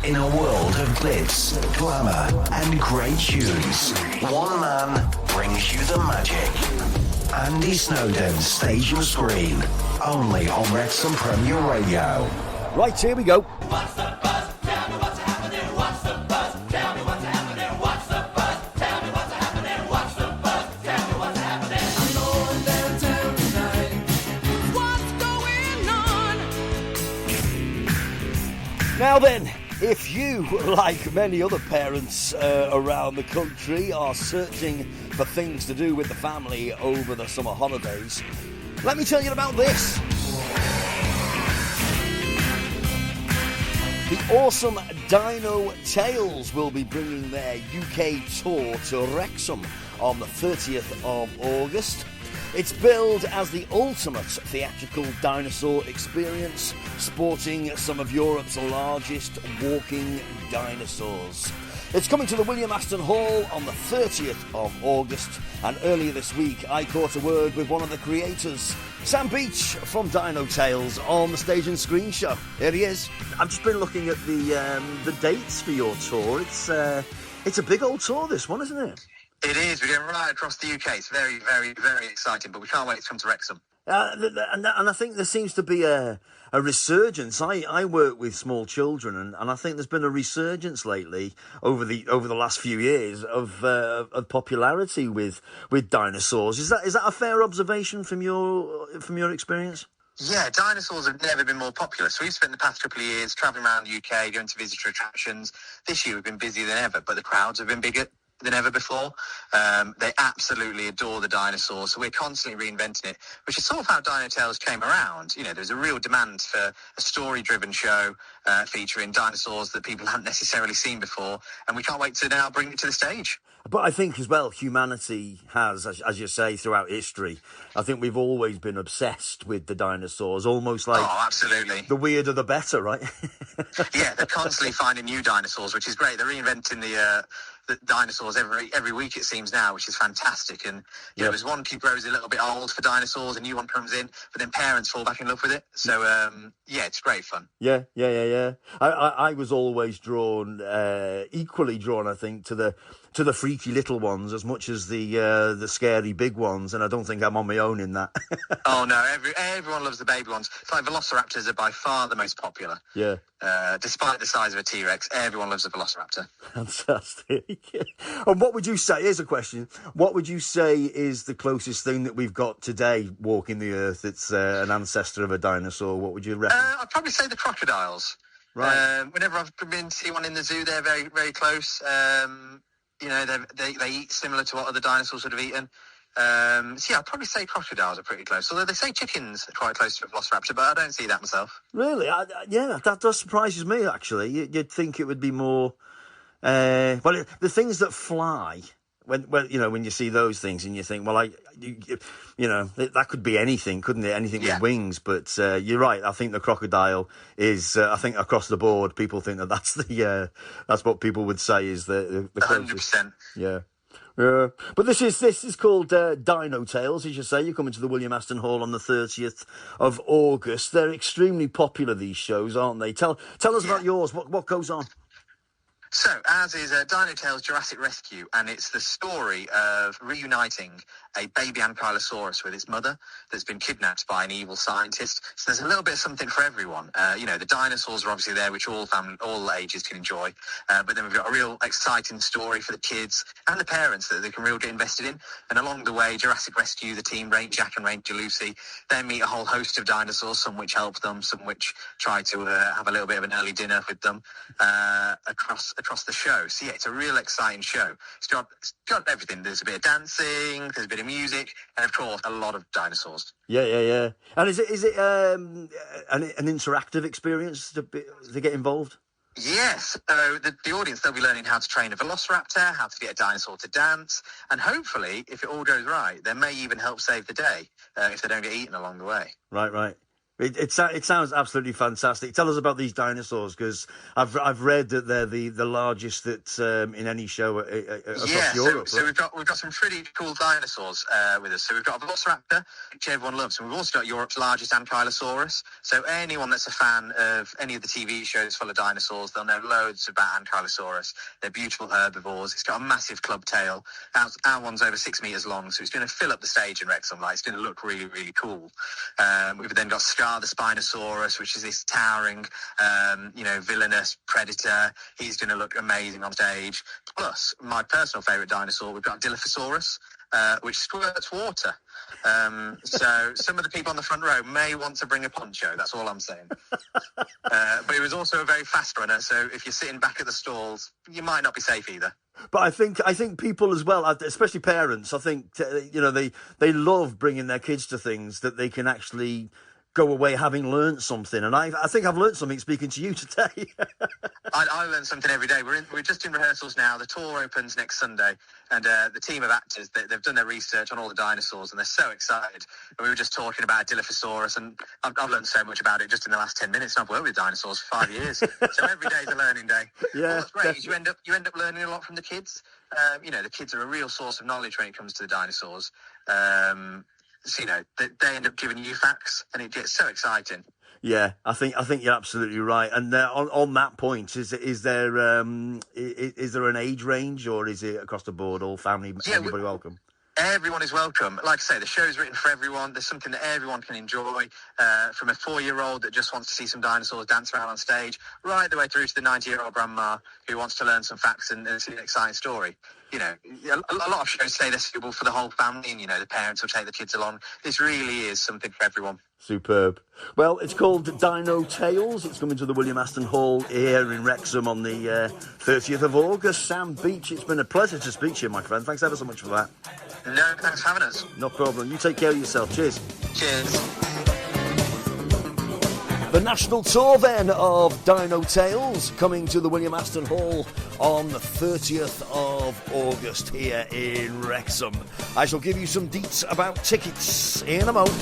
In a world of glitz, glamour, and great tunes, one man brings you the magic. Andy Snowden, Stage and Screen, only on Wrexham Premier Radio. Right, here we go. What's the buzz? Tell me what's happening. What's the buzz? Tell me what's happening. What's the buzz? Tell me what's happening. What's the buzz? Tell me what's happening. I'm going downtown tonight. What's going on? Now then, if you, like many other parents around the country, are searching for things to do with the family over the summer holidays, let me tell you about this. The awesome Dino Tales will be bringing their UK tour to Wrexham on the 30th of August. It's billed as the ultimate theatrical dinosaur experience, sporting some of Europe's largest walking dinosaurs. It's coming to the William Aston Hall on the 30th of August, and earlier this week I caught a word with one of the creators, Sam Beech from Dino Tales, on the Stage and Screen show. Here he is. I've just been looking at the dates for your tour. It's a big old tour, this one, isn't it? It is. We're going right across the UK. It's very, very, very exciting, but we can't wait to come to Wrexham. And I think there seems to be a resurgence. I work with small children, and I think there's been a resurgence lately over the last few years of popularity with dinosaurs. Is that a fair observation from your experience? Yeah, dinosaurs have never been more popular. So we've spent the past couple of years travelling around the UK, going to visitor attractions. This year we've been busier than ever, but the crowds have been bigger than ever before. They absolutely adore the dinosaurs, so we're constantly reinventing it, which is sort of how Dino Tales came around. You know, there's a real demand for a story-driven show featuring dinosaurs that people hadn't necessarily seen before, and we can't wait to now bring it to the stage. But I think as well, humanity has, as you say, throughout history, I think we've always been obsessed with the dinosaurs, almost like... Oh, absolutely. The weirder the better, right? Yeah, they're constantly finding new dinosaurs, which is great. They're reinventing the dinosaurs every week, it seems now, which is fantastic. And you know, as one kid grows a little bit old for dinosaurs, a new one comes in, but then parents fall back in love with it. So yeah, it's great fun. Yeah. I was always equally drawn, I think, to the freaky little ones as much as the scary big ones, and I don't think I'm on my own in that. Oh no, everyone loves the baby ones. It's like velociraptors are by far the most popular. Yeah. Despite the size of a T-Rex, everyone loves a velociraptor. Fantastic. And what would you say, here's a question, what would you say is the closest thing that we've got today walking the earth that's an ancestor of a dinosaur? What would you reckon? I'd probably say the crocodiles. Right. Whenever I've been to see one in the zoo, they're very, very close. You know, they eat similar to what other dinosaurs would have eaten. So yeah, I'd probably say crocodiles are pretty close. Although they say chickens are quite close to a velociraptor, but I don't see that myself. Really? Yeah, that surprises me, actually. You'd think it would be more... well, the things that fly... When you see those things and you think, well, that could be anything, couldn't it? Anything with wings. But you're right. I think the crocodile is. I think across the board, people think that's what people would say is the 100%. Yeah. But this is called Dino Tales, as you say. You're coming to the William Aston Hall on the 30th of August. They're extremely popular, these shows, aren't they? Tell us about yours. What goes on? So, ours is Dino Tales Jurassic Rescue, and it's the story of reuniting a baby ankylosaurus with its mother that's been kidnapped by an evil scientist. So there's a little bit of something for everyone. The dinosaurs are obviously there, which all ages can enjoy. But then we've got a real exciting story for the kids and the parents that they can really get invested in. And along the way, Jurassic Rescue, the team, Jack and Ranger Lucy, they meet a whole host of dinosaurs, some which help them, some which try to have a little bit of an early dinner with them across the show. So yeah, it's a real exciting show. It's got everything. There's a bit of dancing, there's a bit of music, and of course a lot of dinosaurs. Yeah. And is it an interactive experience to get involved? Yes. So the audience, they'll be learning how to train a velociraptor, how to get a dinosaur to dance, and hopefully, if it all goes right, they may even help save the day if they don't get eaten along the way. Right. It sounds absolutely fantastic. Tell us about these dinosaurs, because I've read that they're the largest that in any show across Europe. So we've got some pretty cool dinosaurs with us. So we've got a Velociraptor, which everyone loves, and we've also got Europe's largest Ankylosaurus. So anyone that's a fan of any of the TV shows full of dinosaurs, they'll know loads about Ankylosaurus. They're beautiful herbivores. It's got a massive club tail. Our one's over 6 meters long, so it's going to fill up the stage in Wrexham. Like, it's going to look really, really cool. We've then got Scar the Spinosaurus, which is this towering, villainous predator. He's going to look amazing on stage. Plus, my personal favourite dinosaur, we've got Dilophosaurus, which squirts water. So some of the people on the front row may want to bring a poncho. That's all I'm saying. But it was also a very fast runner, so if you're sitting back at the stalls, you might not be safe either. But I think people as well, especially parents, I think they love bringing their kids to things that they can actually go away having learned something. And I think I've learned something speaking to you today. I learn something every day. We're just in rehearsals now. The tour opens next Sunday, and the team of actors, they've done their research on all the dinosaurs, and they're so excited. And we were just talking about Dilophosaurus, and I've learned so much about it just in the last 10 minutes. I've worked with dinosaurs for 5 years, so every day's a learning day. Yeah, well, what's great is you end up learning a lot from the kids. The kids are a real source of knowledge when it comes to the dinosaurs. So, they end up giving you facts, and it gets so exciting. Yeah, I think you're absolutely right. And on that point, is there an age range, or is it across the board, all family, everybody welcome? Everyone is welcome. Like I say, the show's written for everyone. There's something that everyone can enjoy, from a 4-year-old that just wants to see some dinosaurs dance around on stage, right the way through to the 90-year-old grandma who wants to learn some facts and see an exciting story. A lot of shows say they're suitable for the whole family, and, the parents will take the kids along. This really is something for everyone. Superb. Well, it's called Dino Tales. It's coming to the William Aston Hall here in Wrexham on the 30th of August. Sam Beech, it's been a pleasure to speak to you, my friend. Thanks ever so much for that. No, thanks for having us. No problem. You take care of yourself. Cheers. Cheers. The national tour then of Dino Tales coming to the William Aston Hall on the 30th of August here in Wrexham. I shall give you some deets about tickets in a moment.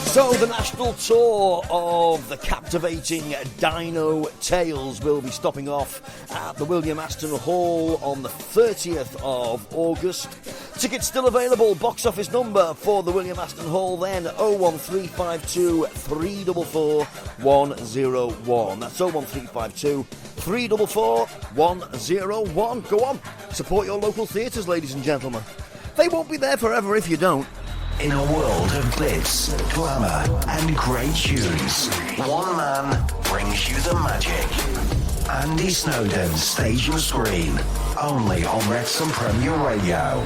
So the national tour of the captivating Dino Tales will be stopping off at the William Aston Hall on the 30th of August. Tickets still available. Box office number for the William Aston Hall then 01352 344 101. That's 01352 344 101. Go on, support your local theatres, ladies and gentlemen. They won't be there forever if you don't. In a world of glitz, glamour, and great tunes, one man brings you the magic. Andy Snowden, Stage and Screen, only on Wrexham Premier Radio.